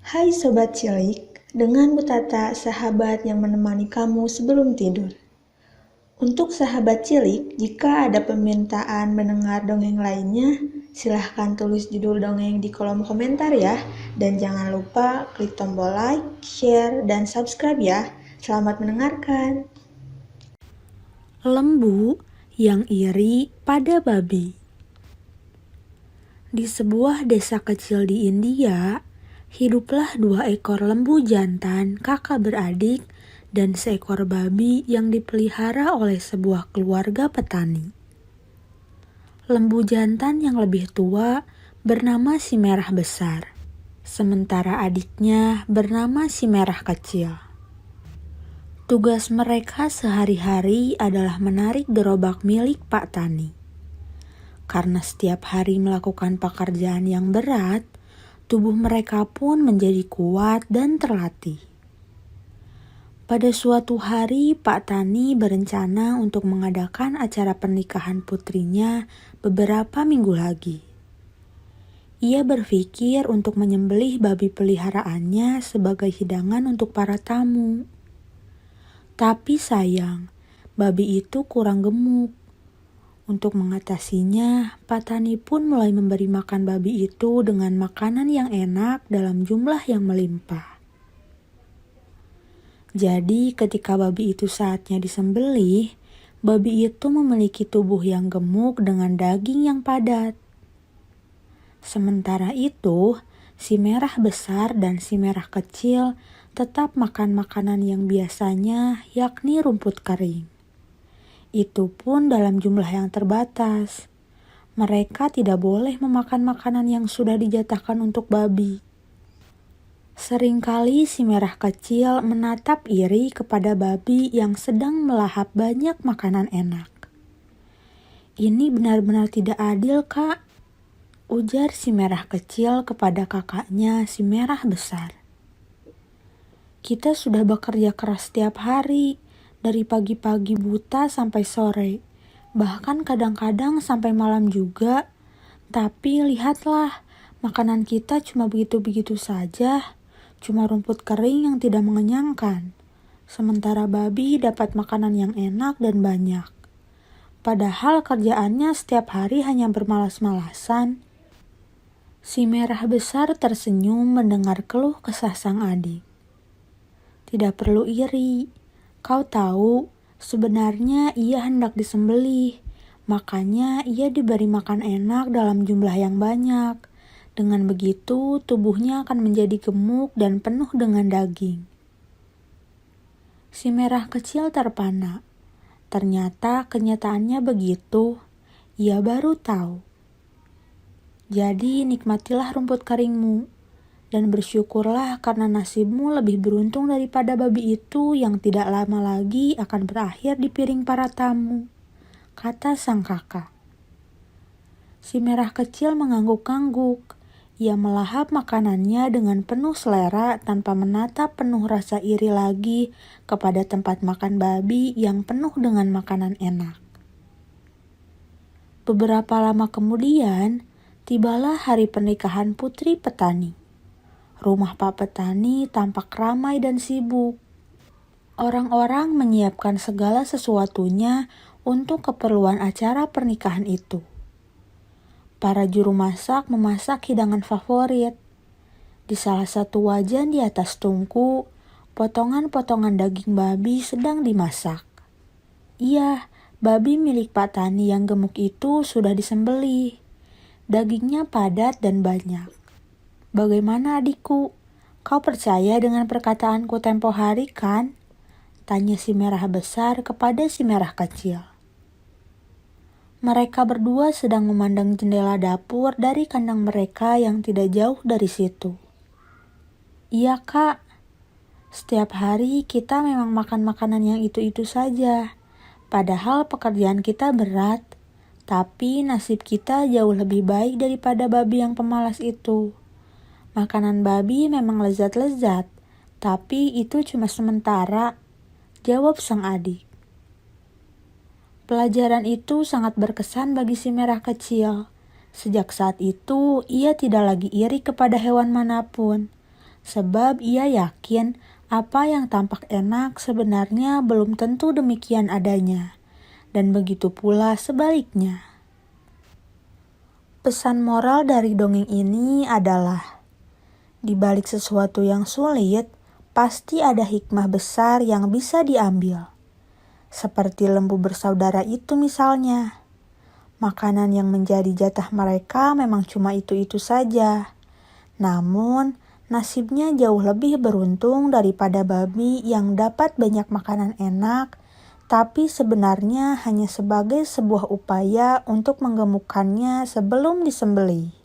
Hai Sobat Cilik, dengan Bu Tata, sahabat yang menemani kamu sebelum tidur. Untuk sahabat cilik, jika ada permintaan mendengar dongeng lainnya, silahkan tulis judul dongeng di kolom komentar ya. Dan jangan lupa klik tombol like, share, dan subscribe ya. Selamat mendengarkan. Lembu yang iri pada babi. Di sebuah desa kecil di India, hiduplah 2 ekor lembu jantan kakak beradik dan seekor babi yang dipelihara oleh sebuah keluarga petani. Lembu jantan yang lebih tua bernama si merah besar, sementara adiknya bernama si merah kecil. Tugas mereka sehari-hari adalah menarik gerobak milik Pak Tani. Karena setiap hari melakukan pekerjaan yang berat, tubuh mereka pun menjadi kuat dan terlatih. Pada suatu hari, Pak Tani berencana untuk mengadakan acara pernikahan putrinya beberapa minggu lagi. Ia berpikir untuk menyembelih babi peliharaannya sebagai hidangan untuk para tamu. Tapi sayang, babi itu kurang gemuk. Untuk mengatasinya, Pak Tani pun mulai memberi makan babi itu dengan makanan yang enak dalam jumlah yang melimpah. Jadi ketika babi itu saatnya disembelih, babi itu memiliki tubuh yang gemuk dengan daging yang padat. Sementara itu, si merah besar dan si merah kecil tetap makan makanan yang biasanya, yakni rumput kering. Itu pun dalam jumlah yang terbatas. Mereka tidak boleh memakan makanan yang sudah dijatahkan untuk babi. Seringkali si merah kecil menatap iri kepada babi yang sedang melahap banyak makanan enak. "Ini benar-benar tidak adil, Kak," ujar si merah kecil kepada kakaknya si merah besar. "Kita sudah bekerja keras setiap hari, dari pagi-pagi buta sampai sore, bahkan kadang-kadang sampai malam juga. Tapi lihatlah, makanan kita cuma begitu-begitu saja, cuma rumput kering yang tidak mengenyangkan. Sementara babi dapat makanan yang enak dan banyak. Padahal kerjaannya setiap hari hanya bermalas-malasan." Si merah besar tersenyum mendengar keluh kesah sang adik. "Tidak perlu iri. Kau tahu, sebenarnya ia hendak disembelih, makanya ia diberi makan enak dalam jumlah yang banyak. Dengan begitu, tubuhnya akan menjadi gemuk dan penuh dengan daging." Si merah kecil terpana. Ternyata kenyataannya begitu. Ia baru tahu. "Jadi nikmatilah rumput keringmu. Dan bersyukurlah karena nasibmu lebih beruntung daripada babi itu yang tidak lama lagi akan berakhir di piring para tamu," kata sang kakak. Si merah kecil mengangguk-angguk. Ia melahap makanannya dengan penuh selera tanpa menatap penuh rasa iri lagi kepada tempat makan babi yang penuh dengan makanan enak. Beberapa lama kemudian, tibalah hari pernikahan putri petani. Rumah Pak Petani tampak ramai dan sibuk. Orang-orang menyiapkan segala sesuatunya untuk keperluan acara pernikahan itu. Para juru masak memasak hidangan favorit. Di salah satu wajan di atas tungku, potongan-potongan daging babi sedang dimasak. Iya, babi milik Pak Tani yang gemuk itu sudah disembelih. Dagingnya padat dan banyak. "Bagaimana adikku? Kau percaya dengan perkataanku tempo hari kan?" tanya si merah besar kepada si merah kecil. Mereka berdua sedang memandang jendela dapur dari kandang mereka yang tidak jauh dari situ. "Iya Kak, setiap hari kita memang makan makanan yang itu-itu saja. Padahal pekerjaan kita berat, tapi nasib kita jauh lebih baik daripada babi yang pemalas itu. Makanan babi memang lezat-lezat, tapi itu cuma sementara," jawab sang adik. Pelajaran itu sangat berkesan bagi si merah kecil. Sejak saat itu, ia tidak lagi iri kepada hewan manapun. sebab ia yakin apa yang tampak enak sebenarnya belum tentu demikian adanya, dan begitu pula sebaliknya. Pesan moral dari dongeng ini adalah, di balik sesuatu yang sulit, pasti ada hikmah besar yang bisa diambil. Seperti lembu bersaudara itu misalnya. Makanan yang menjadi jatah mereka memang cuma itu-itu saja. Namun, nasibnya jauh lebih beruntung daripada babi yang dapat banyak makanan enak, tapi sebenarnya hanya sebagai sebuah upaya untuk menggemukkannya sebelum disembelih.